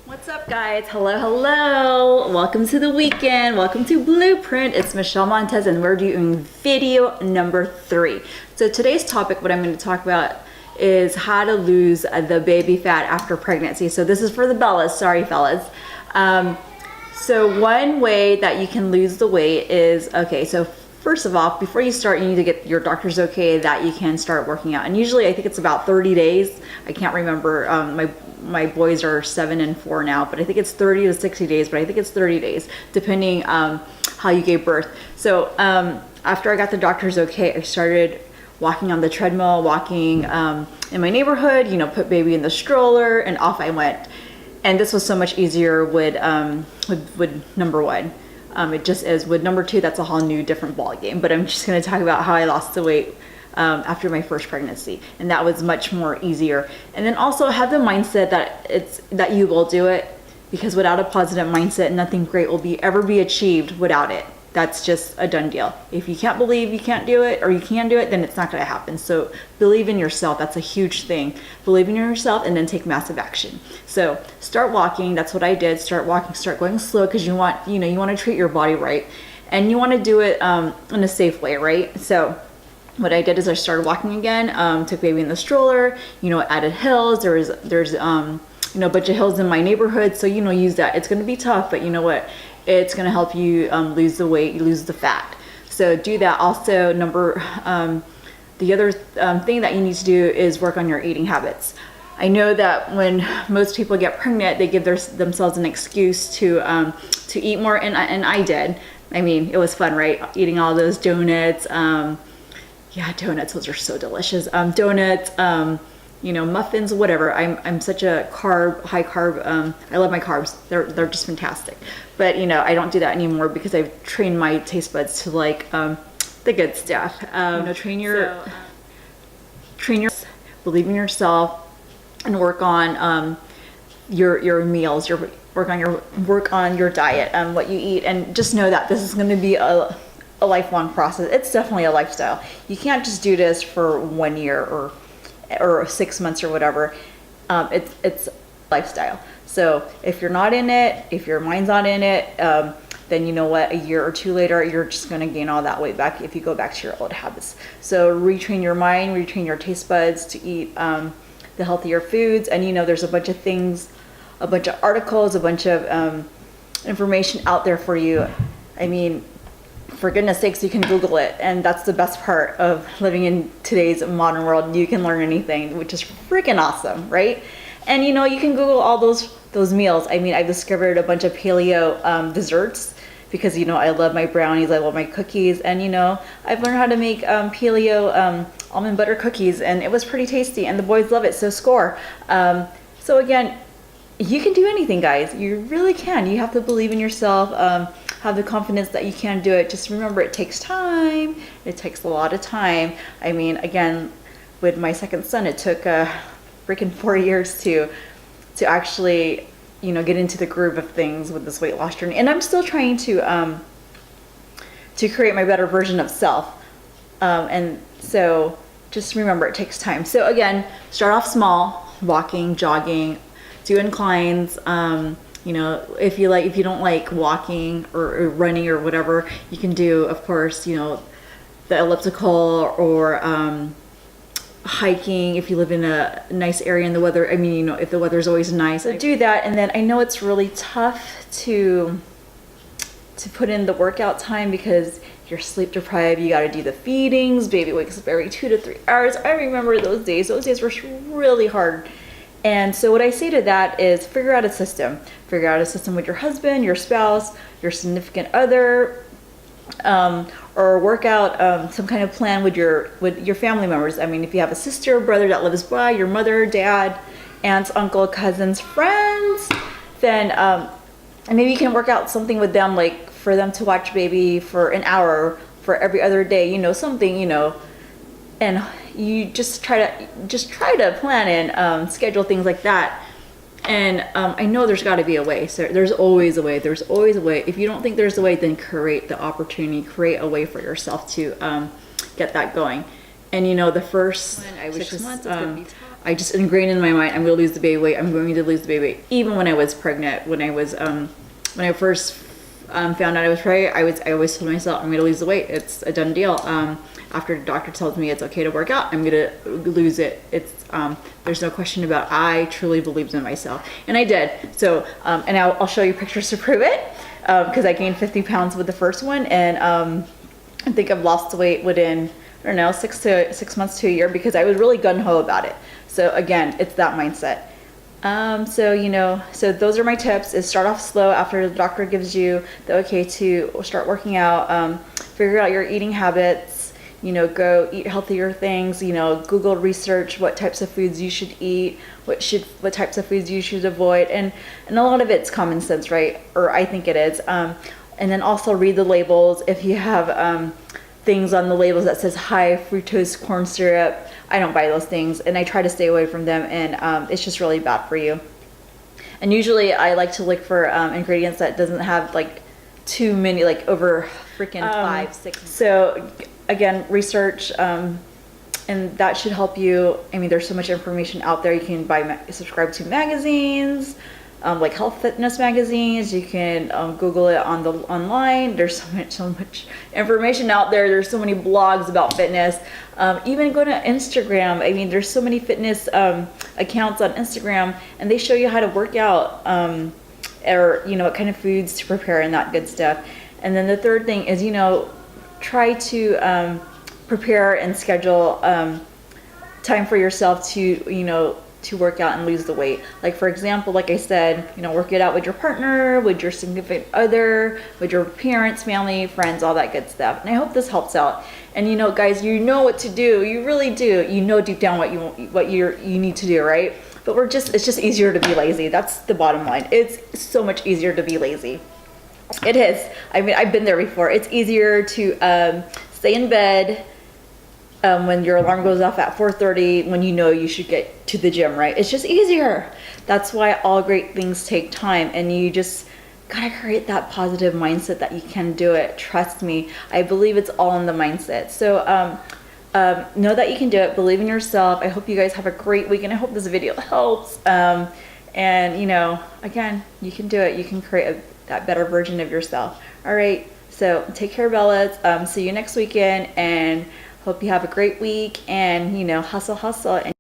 What's up, guys? Hello. Welcome to the weekend. Welcome to Blueprint. It's Michelle Montez and we're doing video number 3. So today's topic, what I'm going to talk about is how to lose the baby fat after pregnancy. So this is for the Bellas. Sorry, fellas. So one way that you can lose the weight is, so first of all, before you start, you need to get your doctor's okay that you can start working out. And usually I think it's about 30 days. I can't remember. My boys are 7 and 4 now, but I think it's 30 to 60 days, but I think it's 30 days, depending how you gave birth. So after I got the doctor's okay, I started walking on the treadmill, walking in my neighborhood, put baby in the stroller, and off I went. And this was so much easier with number 1. It just is. With number 2, that's a whole new different ball game. But I'm just going to talk about how I lost the weight after my first pregnancy, and that was much more easier. And then also have the mindset that you will do it, because without a positive mindset, nothing great will ever be achieved without it. That's just a done deal. If you can't believe you can't do it, or you can do it, then it's not going to happen. So believe in yourself. That's a huge thing. Believe in yourself and then take massive action. So start walking. That's what I did. Start walking, start going slow, because you want to treat your body right, and you want to do it in a safe way, right? So what I did is I started walking again, took baby in the stroller, added hills. There's a bunch of hills in my neighborhood. So, use that. It's going to be tough, but you know what? It's going to help you lose the weight, lose the fat. So do that. Also, the other thing that you need to do is work on your eating habits. I know that when most people get pregnant, they give themselves an excuse to eat more, and I did. I mean, it was fun, right? Eating all those donuts. Donuts, those are so delicious. Donuts, muffins, whatever. I'm such a high carb. I love my carbs. They're just fantastic. But I don't do that anymore because I've trained my taste buds to like the good stuff. Train your, believe in yourself, and work on your meals. Work on your diet, what you eat, and just know that this is going to be a lifelong process. It's definitely a lifestyle. You can't just do this for 1 year or 6 months or whatever. It's lifestyle. So if you're not in it, if your mind's not in it, then you know what, a year or 2 later, you're just going to gain all that weight back if you go back to your old habits. So retrain your mind, retrain your taste buds to eat the healthier foods. And there's a bunch of things, a bunch of articles, a bunch of information out there for you. I mean, for goodness sakes, you can Google it, and that's the best part of living in today's modern world. You can learn anything, which is freaking awesome, right? And you can Google all those meals. I mean, I discovered a bunch of paleo desserts, because I love my brownies, I love my cookies, and I've learned how to make paleo almond butter cookies, and it was pretty tasty, and the boys love it. So score. So again, you can do anything, guys. You really can. You have to believe in yourself. Have the confidence that you can do it. Just remember, it takes time. It takes a lot of time. I mean, again, with my second son, it took freaking 4 years to actually, get into the groove of things with this weight loss journey. And I'm still trying to create my better version of self. And so just remember, it takes time. So again, start off small, walking, jogging, do inclines. If you don't like walking or running or whatever, you can do, of course, the elliptical, or hiking if you live in a nice area and the weather. I mean, if the weather's always nice, so do that. And then I know it's really tough to put in the workout time because you're sleep deprived. You got to do the feedings. Baby wakes up every 2 to 3 hours. I remember those days. Those days were really hard. And so what I say to that is figure out a system. Figure out a system with your husband, your spouse, your significant other, or work out some kind of plan with your family members. I mean, if you have a sister or brother that lives by, your mother, dad, aunts, uncle, cousins, friends, then and maybe you can work out something with them, like for them to watch baby for an hour for every other day, something, and you just try to plan and schedule things like that. And I know there's got to be a way. So there's always a way. There's always a way. If you don't think there's a way, then create the opportunity, create a way for yourself to get that going. And the first 6 months, I just ingrained in my mind, I'm going to lose the baby weight. I'm going to lose the baby weight. Even when I was pregnant, when I first found out I was pregnant, I always told myself, I'm going to lose the weight. It's a done deal. After the doctor tells me it's okay to work out, I'm going to lose it. There's no question about it. I truly believed in myself, and I did. So, and I'll show you pictures to prove it, because I gained 50 pounds with the first one, and I think I've lost the weight within, I don't know, 6 months to a year, because I was really gung-ho about it. So again, it's that mindset. So those are my tips, is start off slow after the doctor gives you the okay to start working out, figure out your eating habits, go eat healthier things, Google research what types of foods you should eat, what types of foods you should avoid. And a lot of it's common sense, right? Or I think it is. And then also read the labels. If you have things on the labels that says high fructose corn syrup, I don't buy those things, and I try to stay away from them, and it's just really bad for you. And usually I like to look for ingredients that doesn't have like too many, like over freaking 5, 6. So again, research, and that should help you. I mean, there's so much information out there. You can subscribe to magazines, like health fitness magazines. You can Google it online. There's so much information out there. There's so many blogs about fitness. Even go to Instagram. I mean, there's so many fitness accounts on Instagram, and they show you how to work out, or what kind of foods to prepare and that good stuff. And then the third thing is, try to prepare and schedule time for yourself to work out and lose the weight. Like, for example, like I said, work it out with your partner, with your significant other, with your parents, family, friends, all that good stuff. And I hope this helps out. And guys, you know what to do. You really do. You know deep down what you need to do, right? But it's just easier to be lazy. That's the bottom line. It's so much easier to be lazy. It is. I mean, I've been there before. It's easier to stay in bed when your alarm goes off at 4:30, when you should get to the gym, right? It's just easier. That's why all great things take time, and you just gotta create that positive mindset that you can do it. Trust me, I believe it's all in the mindset. So know that you can do it. Believe in yourself. I hope you guys have a great week, and I hope this video helps. And again, you can do it. You can create that better version of yourself. All right. So take care, Bellas. See you next weekend, and hope you have a great week, and hustle. And